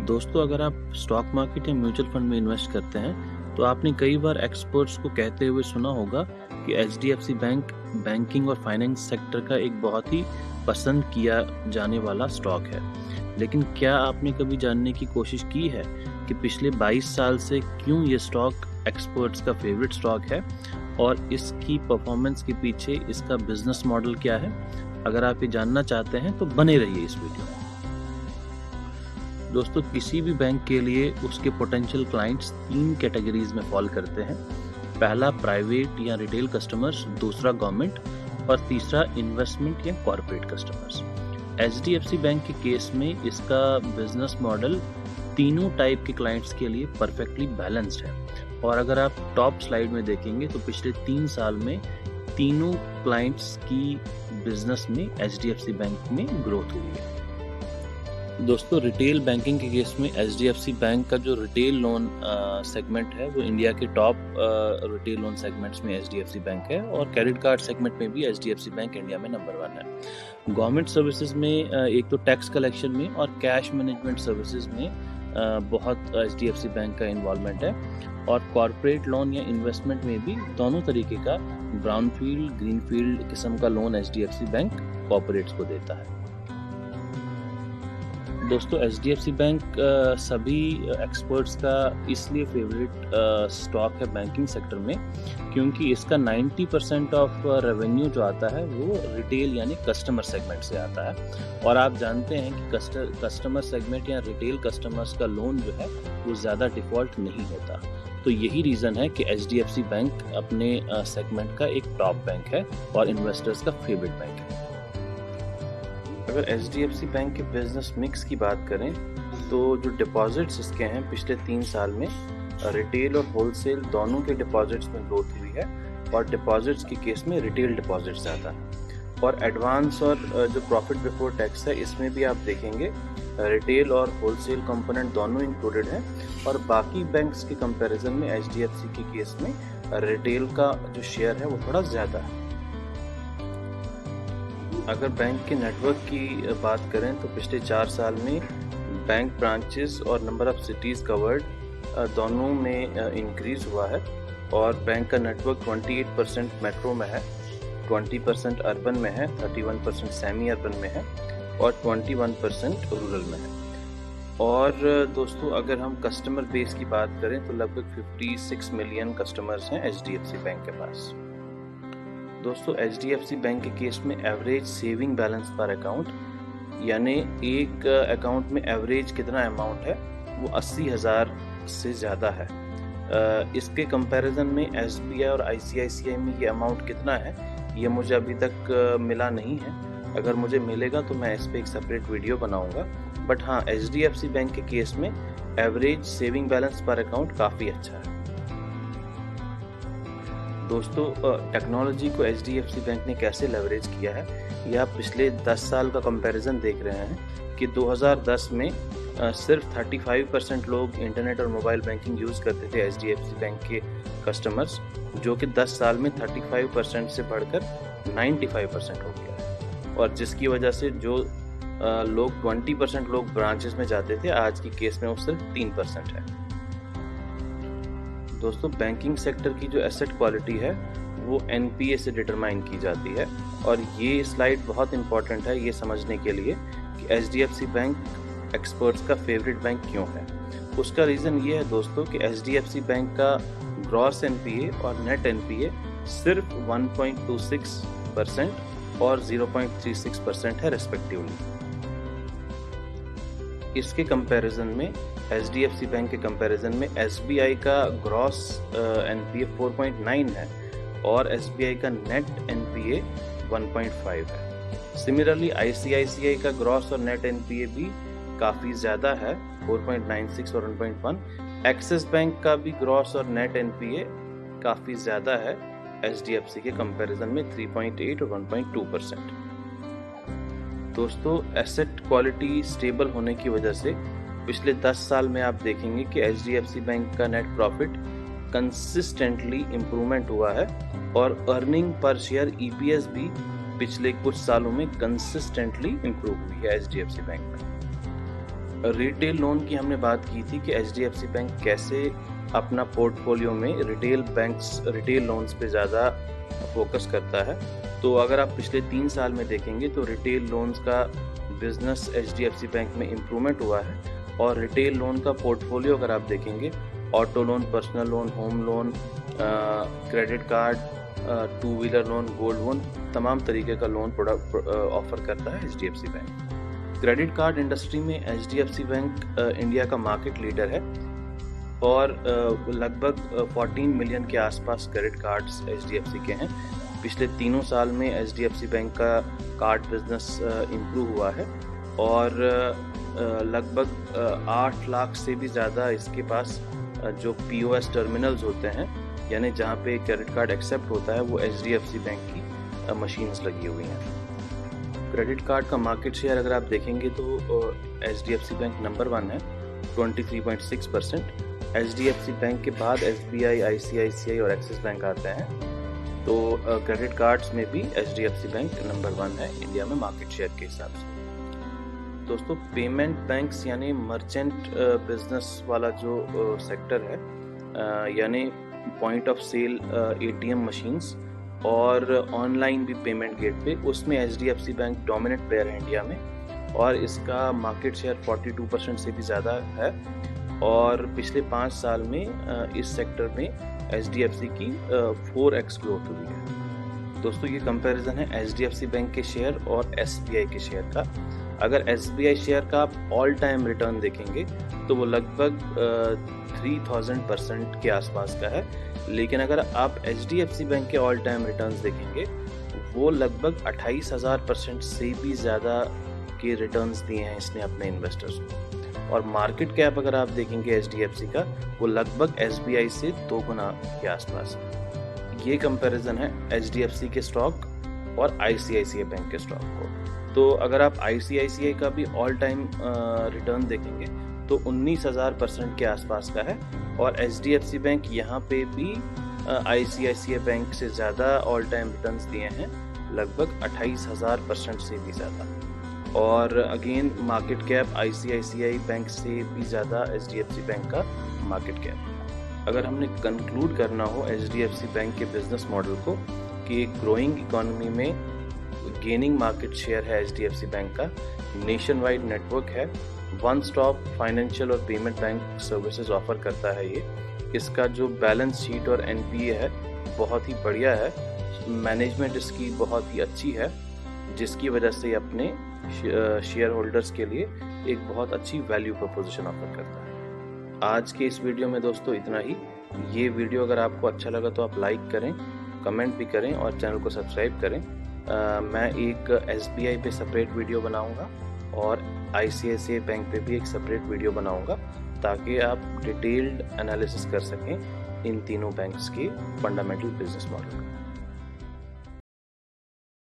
दोस्तों, अगर आप स्टॉक मार्केट या म्यूचुअल फंड में इन्वेस्ट करते हैं तो आपने कई बार एक्सपर्ट्स को कहते हुए सुना होगा कि एचडीएफसी बैंक बैंकिंग और फाइनेंस सेक्टर का एक बहुत ही पसंद किया जाने वाला स्टॉक है। लेकिन क्या आपने कभी जानने की कोशिश की है कि पिछले 22 साल से क्यों ये स्टॉक एक्सपर्ट्स का फेवरेट स्टॉक है और इसकी परफॉर्मेंस के पीछे इसका बिजनेस मॉडल क्या है? अगर आप ये जानना चाहते हैं तो बने रहिए इस वीडियो में। दोस्तों, किसी भी बैंक के लिए उसके पोटेंशियल क्लाइंट्स 3 कैटेगरीज में फॉल करते हैं। पहला प्राइवेट या रिटेल कस्टमर्स, दूसरा गवर्नमेंट और तीसरा इन्वेस्टमेंट या कॉर्पोरेट कस्टमर्स। एचडीएफसी बैंक के केस में इसका बिजनेस मॉडल तीनों टाइप के क्लाइंट्स के लिए परफेक्टली बैलेंस्ड है। और अगर आप टॉप स्लाइड में देखेंगे तो पिछले 3 साल में तीनों क्लाइंट्स की बिजनेस में एचडीएफसी बैंक में ग्रोथ हुई है। दोस्तों, रिटेल बैंकिंग के केस में एचडीएफसी बैंक का जो रिटेल लोन सेगमेंट है वो इंडिया के टॉप रिटेल लोन सेगमेंट्स में एचडीएफसी बैंक है और क्रेडिट कार्ड सेगमेंट में भी एचडीएफसी बैंक इंडिया में नंबर 1 है। गवर्नमेंट सर्विसेज में एक तो टैक्स कलेक्शन में और कैश मैनेजमेंट सर्विसेज में बहुत एचडीएफसी बैंक का इन्वॉल्वमेंट है और कॉर्पोरेट लोन या इन्वेस्टमेंट में भी दोनों तरीके का ब्राउनफील्ड ग्रीनफील्ड किस्म का लोन एचडीएफसी बैंक कॉर्पोरेट्स को देता है। दोस्तों, एचडीएफसी बैंक सभी एक्सपर्ट्स का इसलिए फेवरेट स्टॉक है बैंकिंग सेक्टर में क्योंकि इसका 90% ऑफ रेवेन्यू जो आता है वो रिटेल यानी कस्टमर सेगमेंट से आता है। और आप जानते हैं कि कस्टमर सेगमेंट या रिटेल कस्टमर्स का लोन जो है वो ज़्यादा डिफ़ॉल्ट नहीं होता। तो यही रीज़न है कि एचडीएफसी बैंक अपने सेगमेंट का एक टॉप बैंक है और इन्वेस्टर्स का फेवरेट बैंक है। अगर एचडीएफसी बैंक के बिजनेस मिक्स की बात करें तो जो डिपॉजिट्स इसके हैं पिछले 3 साल में रिटेल और होलसेल दोनों के डिपॉजिट्स में ग्रोथ हुई है और डिपॉजिट्स के केस में रिटेल डिपॉजिट्स ज़्यादा है। और एडवांस और जो प्रॉफिट बिफोर टैक्स है इसमें भी आप देखेंगे रिटेल और होलसेल कंपोनेंट दोनों इंक्लूडेड हैं और बाकी बैंक्स के कंपैरिजन में एचडीएफसी के केस में रिटेल का जो शेयर है वो थोड़ा ज़्यादा है। अगर बैंक के नेटवर्क की बात करें तो पिछले 4 साल में बैंक ब्रांचेस और नंबर ऑफ सिटीज़ कवर्ड दोनों में इंक्रीज हुआ है और बैंक का नेटवर्क 28% मेट्रो में है, 20% अर्बन में है, 31% सेमी अर्बन में है और 21% रूरल में है। और दोस्तों, अगर हम कस्टमर बेस की बात करें तो लगभग 56 मिलियन कस्टमर्स हैं एचडीएफसी बैंक के पास। दोस्तों, एचडीएफसी बैंक के केस में एवरेज सेविंग बैलेंस पर अकाउंट यानी एक अकाउंट में एवरेज कितना अमाउंट है वो 80,000 से ज़्यादा है। इसके कंपैरिजन में एसबीआई और आईसीआईसीआई में ये अमाउंट कितना है ये मुझे अभी तक मिला नहीं है। अगर मुझे मिलेगा तो मैं इस पर एक सेपरेट वीडियो बनाऊंगा। बट हाँ, एचडीएफसी बैंक के केस में एवरेज सेविंग बैलेंस पर अकाउंट काफ़ी अच्छा है। दोस्तों, टेक्नोलॉजी को एचडीएफसी बैंक ने कैसे लेवरेज किया है ये आप पिछले 10 साल का कंपैरिजन देख रहे हैं कि 2010 में सिर्फ 35% लोग इंटरनेट और मोबाइल बैंकिंग यूज़ करते थे एचडीएफसी बैंक के कस्टमर्स, जो कि 10 साल में 35% से बढ़कर 95% हो गया है और जिसकी वजह से जो लोग 20% लोग ब्रांचेस में जाते थे आज की केस में वो सिर्फ 3% है। दोस्तों, बैंकिंग सेक्टर की जो एसेट क्वालिटी है वो एनपीए से डिटरमाइन की जाती है और ये स्लाइड बहुत इंपॉर्टेंट है ये समझने के लिए कि एचडीएफसी बैंक एक्सपर्ट्स का फेवरेट बैंक क्यों है। उसका रीज़न ये है दोस्तों कि एचडीएफसी बैंक का ग्रॉस एनपीए और नेट एनपीए सिर्फ 1.26% और 0.36% है रेस्पेक्टिवली। इसके कंपैरिजन में एचडीएफसी बैंक के कंपैरिजन में एसबीआई का ग्रॉस एनपीए 4.9 है और एसबीआई का नेट एनपीए 1.5 है। सिमिलरली आईसीआईसीआई का ग्रॉस और नेट एनपीए भी काफ़ी ज़्यादा है, 4.96 और 1.1। एक्सिस बैंक का भी ग्रॉस और नेट एनपीए काफ़ी ज़्यादा है एचडीएफसी के कंपैरिजन में 3.8 और 1.2%। दोस्तों, एसेट क्वालिटी स्टेबल होने की वजह से पिछले 10 साल में आप देखेंगे कि एचडीएफसी बैंक का नेट प्रॉफिट कंसिस्टेंटली इम्प्रूवमेंट हुआ है और अर्निंग पर शेयर ईपीएस भी पिछले कुछ सालों में कंसिस्टेंटली इम्प्रूव हुई है एचडीएफसी बैंक में। रिटेल लोन की हमने बात की थी कि एचडीएफसी बैंक कैसे अपना पोर्टफोलियो में रिटेल लोन्स पे ज़्यादा फोकस करता है। तो अगर आप पिछले 3 साल में देखेंगे तो रिटेल लोन्स का बिजनेस एचडीएफसी बैंक में इम्प्रूवमेंट हुआ है, और रिटेल लोन का पोर्टफोलियो अगर आप देखेंगे, auto loan, personal loan, home loan, credit card, two wheeler loan, gold loan, तमाम तरीके का लोन प्रोडक्ट ऑफर करता है HDFC bank. Credit card industry में एचडीएफसी बैंक इंडिया का मार्केट लीडर है, और लगभग 14 मिलियन के आसपास क्रेडिट कार्ड्स एचडीएफसी के हैं। पिछले 3 साल में एचडीएफसी बैंक का कार्ड बिजनेस इम्प्रूव हुआ है, और लगभग 8 लाख से भी ज़्यादा इसके पास जो पीओएस टर्मिनल्स होते हैं, यानी जहाँ पे क्रेडिट कार्ड एक्सेप्ट होता है, वो एचडीएफसी बैंक की मशीन्स लगी हुई हैं। क्रेडिट कार्ड का मार्केट शेयर अगर आप देखेंगे तो एचडीएफसी बैंक नंबर 1 है, 23.6%। एचडीएफसी बैंक के बाद एसबीआई, आईसीआईसीआई और एक्सिस बैंक आते हैं। तो क्रेडिट कार्ड्स में भी एचडीएफसी बैंक नंबर 1 है इंडिया में मार्केट शेयर के हिसाब से। दोस्तों, पेमेंट बैंक्स यानी मर्चेंट बिजनेस वाला जो सेक्टर है, यानी point of sale ATM machines और ऑनलाइन भी पेमेंट गेटवे, उसमें एचडीएफसी बैंक डोमिनेंट प्लेयर है इंडिया में, और इसका मार्केट शेयर 42% से भी ज़्यादा है। और पिछले 5 साल में इस सेक्टर में एचडीएफसी की 4x ग्रोथ हुई है। दोस्तों, ये कंपैरिजन है एचडीएफसी बैंक के शेयर और एसबीआई के शेयर का। अगर एसबीआई शेयर का आप ऑल टाइम रिटर्न देखेंगे तो वो लगभग 3000% के आसपास का है, लेकिन अगर आप एचडीएफसी बैंक के ऑल टाइम रिटर्न्स देखेंगे, वो लगभग 28,000% से भी ज़्यादा के रिटर्न्स दिए हैं इसने अपने इन्वेस्टर्स को। और मार्केट कैप अगर आप देखेंगे एचडीएफसी का, वो लगभग एसबीआई से 2 गुना के आसपास है। ये कंपैरिजन है एचडीएफसी के स्टॉक और आईसीआईसीआई बैंक के स्टॉक को। तो अगर आप आईसीआईसीआई का भी ऑल टाइम रिटर्न देखेंगे तो 19,000% के आसपास का है, और एचडीएफसी बैंक यहाँ पे भी आईसीआईसीआई बैंक से ज़्यादा ऑल टाइम रिटर्न्स दिए हैं, लगभग 28,000% से भी ज़्यादा। और again market cap ICICI bank से भी ज़्यादा एचडीएफसी बैंक का मार्केट कैप। अगर हमने कंक्लूड करना हो एचडीएफसी बैंक के बिजनेस मॉडल को कि एक ग्रोइंग इकोनॉमी में गेनिंग मार्केट शेयर है एचडीएफसी बैंक का, नेशन वाइड नेटवर्क है, वन स्टॉप फाइनेंशियल और पेमेंट बैंक सर्विसेज ऑफर करता है ये। इसका जो बैलेंस शीट और एनपीए है बहुत ही बढ़िया है, मैनेजमेंट इसकी बहुत ही अच्छी है, जिसकी वजह से अपने शेयर होल्डर्स के लिए एक बहुत अच्छी वैल्यू प्रोपोजिशन ऑफर करता है। आज के इस वीडियो में दोस्तों इतना ही। ये वीडियो अगर आपको अच्छा लगा तो आप लाइक करें, कमेंट भी करें और चैनल को सब्सक्राइब करें। मैं एक एसबीआई पे सेपरेट वीडियो बनाऊंगा और आईसीआईसीआई बैंक पे भी एक सेपरेट वीडियो बनाऊंगा, ताकि आप डिटेल्ड एनालिसिस कर सकें इन तीनों बैंक्स के फंडामेंटल बिजनेस मॉडल का।